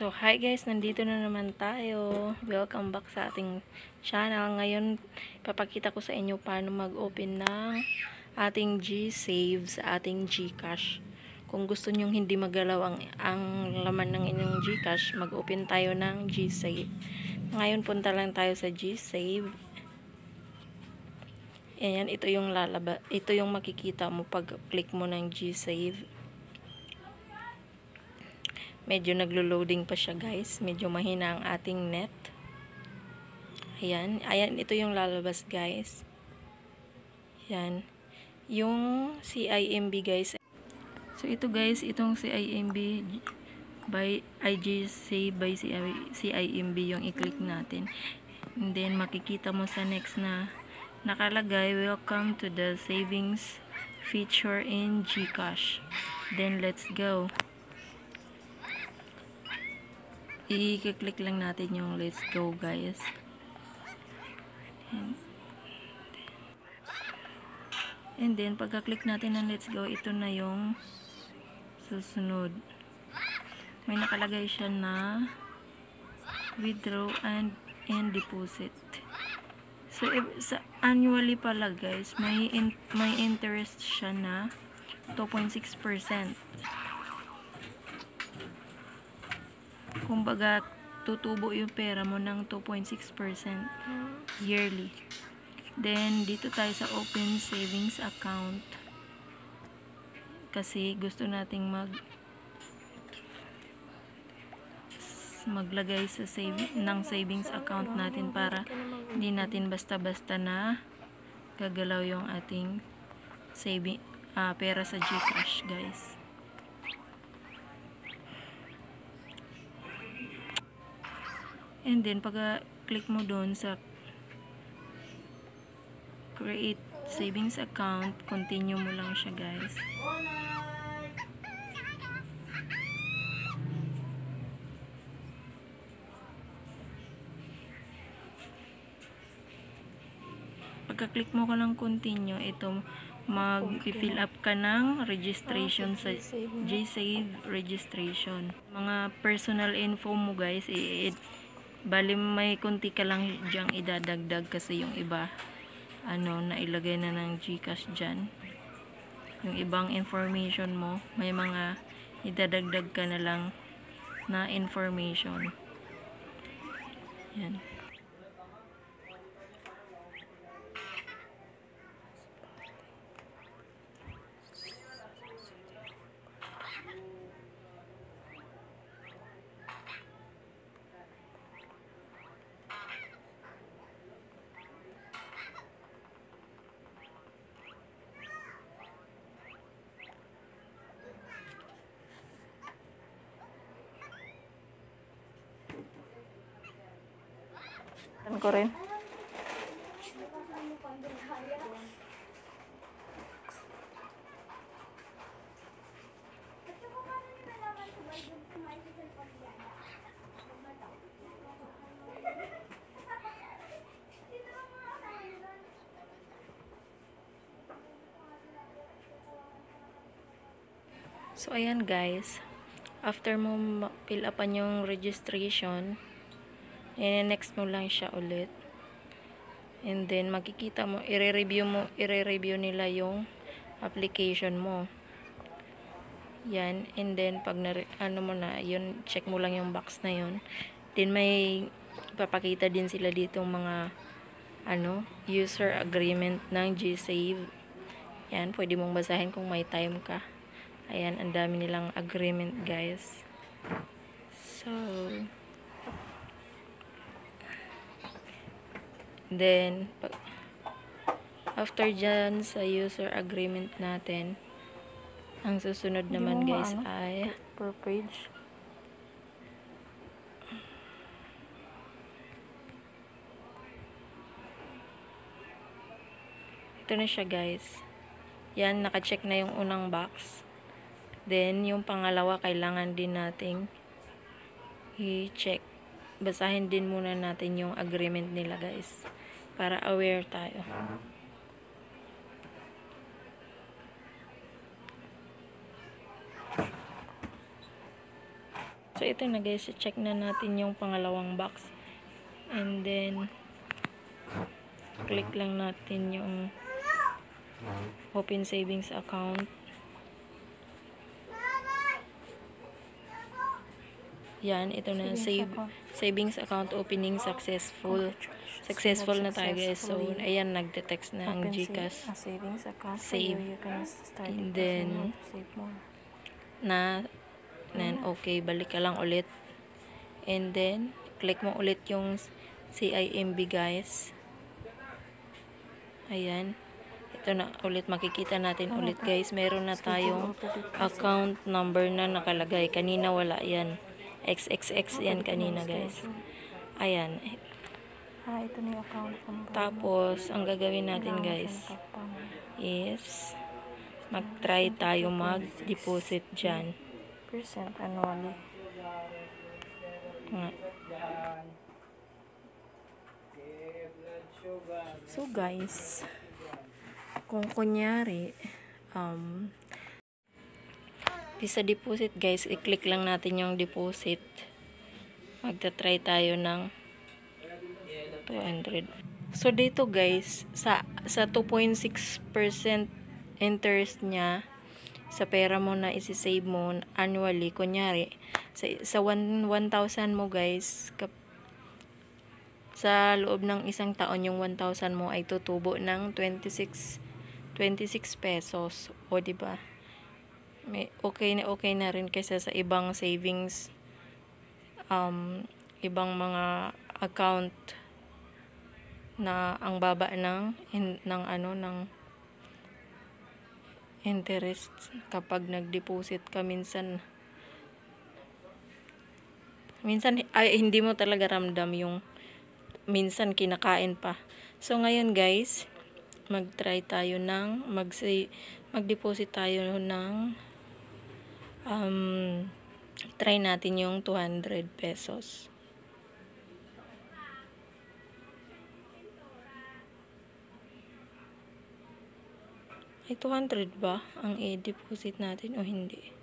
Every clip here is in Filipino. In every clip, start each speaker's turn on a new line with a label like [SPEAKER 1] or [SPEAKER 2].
[SPEAKER 1] So, hi guys, nandito na naman tayo. Welcome back sa ating channel. Ngayon, papakita ko sa inyo paano mag-open ng ating G-Save sa ating GCash. Kung gusto nyong hindi magalaw ang laman ng inyong GCash, mag-open tayo ng G-Save. Ngayon, punta lang tayo sa G-Save. Ayan, ito yung makikita mo pag click mo ng G-Save. Medyo naglo-loading pa siya guys. Medyo mahina ang ating net. Ayan. Ayan, ito yung lalabas guys. Ayan. Yung CIMB guys. So, ito guys, itong CIMB by IG Save by CIMB yung i-click natin. And then, makikita mo sa next na nakalagay, welcome to the savings feature in GCash. Then, let's go. I-click lang natin yung let's go guys. And then pagka-click natin ng let's go, ito na yung susunod. May nakalagay siya na withdraw and deposit. So sa annually pala guys, may interest siya na 2.6%. Kumbaga, tutubo yung pera mo ng 2.6% yearly. Then, dito tayo sa open savings account. Kasi gusto nating maglagay sa savings account natin para hindi natin basta-basta na gagalaw yung ating pera sa GCash guys. And then, pag-click mo doon sa create savings account, continue mo lang siya guys. Pagka-click mo ka ng continue, ito mag-fill up ka ng registration sa G-Save registration. Mga personal info mo guys, bali may kunti ka lang dyang idadagdag kasi yung iba nailagay na ng GCash dyan. Yung ibang information mo, may mga idadagdag ka na lang na information. Yan. Ano ko rin? So, ayan guys. After mo fill upan yung registration, next mo lang siya ulit. And then, makikita mo, i-review nila yung application mo. Yan. And then, pag mo na, yun, check mo lang yung box na yun. Then, may ipapakita din sila dito mga, user agreement ng G-Save. Yan, pwede mong basahin kung may time ka. Ayan, ang dami nilang agreement, guys. So, then, after dyan sa user agreement natin, ang susunod naman guys ay per page. Ito na siya guys. Yan, naka-check na yung unang box. Then, yung pangalawa, kailangan din nating i-check. Basahin din muna natin yung agreement nila guys. Para aware tayo. So, So, ito na guys, check na natin yung pangalawang box. And then, click lang natin yung open savings account. Yan, ito na, savings account opening successful. Successful na tayo guys. So, ayan, nagde-text na ang GCash.
[SPEAKER 2] Savings account
[SPEAKER 1] Save.
[SPEAKER 2] you can start
[SPEAKER 1] And then,
[SPEAKER 2] save more.
[SPEAKER 1] Okay, balik ka lang ulit. And then, click mo ulit yung CIMB guys. Ayan. Ito na ulit, makikita natin ulit guys. Meron na tayong account number na nakalagay. Kanina wala yan. XXX yan kanina guys. Ayan.
[SPEAKER 2] Ito na yung account number.
[SPEAKER 1] Tapos, ang gagawin natin guys is mag-try tayo mag-deposit dyan.
[SPEAKER 2] % annually. So guys, kung kunyari
[SPEAKER 1] sa deposit guys, i-click lang natin yung deposit. Magta-try tayo ng 200. So dito guys, sa 2.6% interest niya sa pera mo na isi-save mo annually, kunyari sa 1,000 mo guys, sa loob ng isang taon yung 1,000 mo ay tutubo ng 26 pesos. O di ba? Okay na rin kaysa sa ibang savings, ibang mga account na ang baba ng interest kapag nag-deposit ka minsan ay hindi mo talaga ramdam, yung minsan kinakain pa. So ngayon guys, mag-try tayo ng mag-deposit tayo ng try natin yung 200 pesos. Ay, 200 ba ang i-deposit natin o hindi?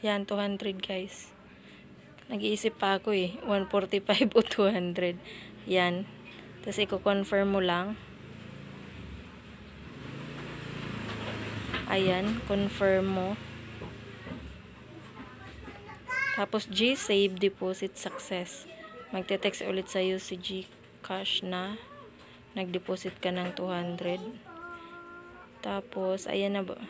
[SPEAKER 1] Yan, 200 guys. Nag-iisip pa ako 145 o 200. Yan. Tapos i-confirm mo lang. Ayan, confirm mo. Tapos G-Save Deposit Success. Magte-text ulit sa'yo si GCash na nag-deposit ka ng 200. Tapos, ayan na ba?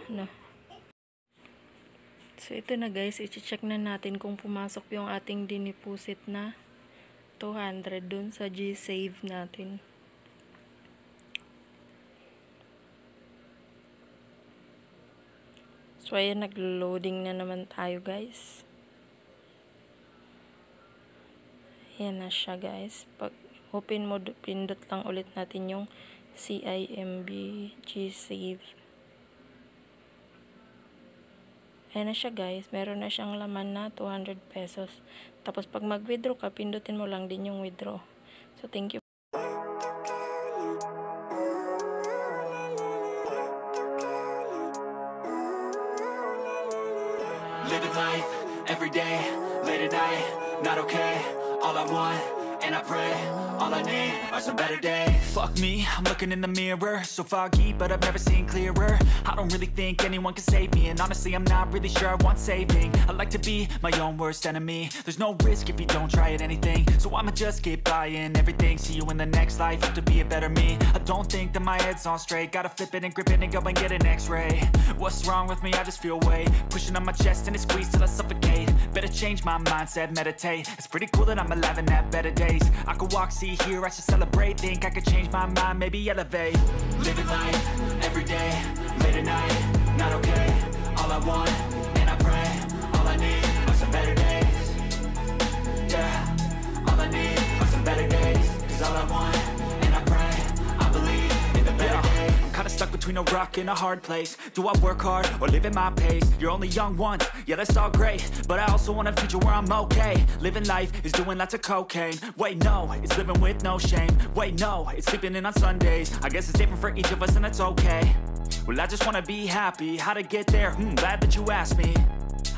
[SPEAKER 1] So, ito na guys. I-check na natin kung pumasok yung ating dineposit na 200 dun sa G-Save natin. So, ayan, nag-loading na naman tayo guys. Ayan na siya guys. Pag open mo, pindot lang ulit natin yung CIMB G-Save. Ayan na siya guys. Meron na siyang laman na 200 pesos. Tapos pag mag-withdraw ka, pindutin mo lang din yung withdraw. So, thank you.
[SPEAKER 3] Living life, every day, late at night, not okay. All I want, and I pray, all I need are some better days. Fuck me, I'm looking in the mirror, so foggy, but I've never seen clearer. I don't really think anyone can save me, and honestly I'm not really sure I want saving. I like to be my own worst enemy. There's no risk if you don't try at anything, so I'ma just keep buying everything. See you in the next life, have to be a better me. I don't think that my head's on straight, gotta flip it and grip it and go and get an x-ray. What's wrong with me? I just feel weight pushing on my chest and it squeezes till I suffocate. Better change my mindset, meditate. It's pretty cool that I'm alive and have better days. I could walk, see, hear, I should celebrate. Think I could change my mind, maybe elevate. Living life, every day, late at night, not okay. All I want, and I pray, all I need are some better days. Yeah, all I need are some better days. Cause all I want, and I pray, I believe in the better days. I'm kinda stuck between between a rock and a hard place. Do I work hard or live at my pace? You're only young once, yeah, that's all great, but I also want a future where I'm okay. Living life is doing lots of cocaine. Wait, no, it's living with no shame. Wait, no, it's sleeping in on Sundays. I guess it's different for each of us and that's okay. Well, I just wanna be happy. How to get there? Glad that you asked me.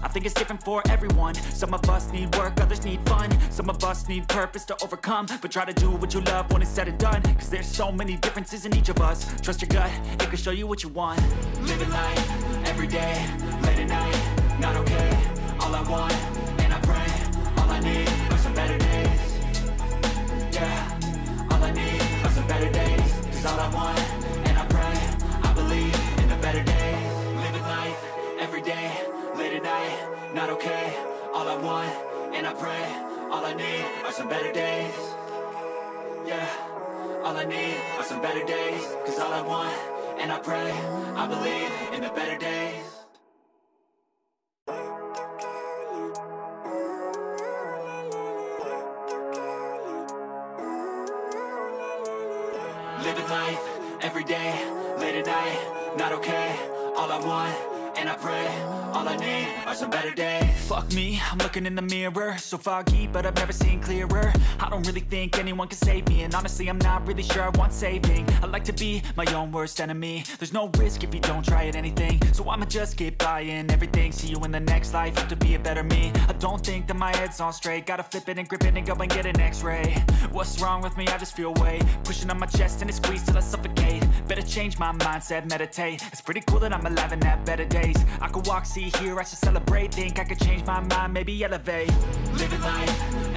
[SPEAKER 3] I think it's different for everyone. Some of us need work, others need fun. Some of us need purpose to overcome. But try to do what you love when it's said and done, cause there's so many differences in each of us. Trust your gut, it can show you what you want. Living life, every day, late at night, not okay. All I want, and I pray, all I need are some better days. Yeah, all I need are some better days. Cause all I want, and I pray, I believe in the better days. Living life, every day, late at night, not okay. All I want, and I pray, all I need are some better days. Yeah, all I need are some better days. Cause all I want, and I pray, I believe in the better days. Living life, every day, late at night, not okay. All I want, and I pray, all I need are some better days. Fuck me, I'm looking in the mirror, so foggy, but I've never seen clearer. I don't really think anyone can save me, and honestly I'm not really sure I want saving. I like to be my own worst enemy. There's no risk if you don't try at anything, so I'ma just keep buying everything. See you in the next life, hope to be a better me. I don't think that my head's on straight, gotta flip it and grip it and go and get an x-ray. What's wrong with me? I just feel weight pushing on my chest and it squeezes till I suffocate. Better change my mindset, meditate. It's pretty cool that I'm alive and have better days. I could walk, see, hear, I should celebrate. Think I could change my mind, maybe elevate. Living life,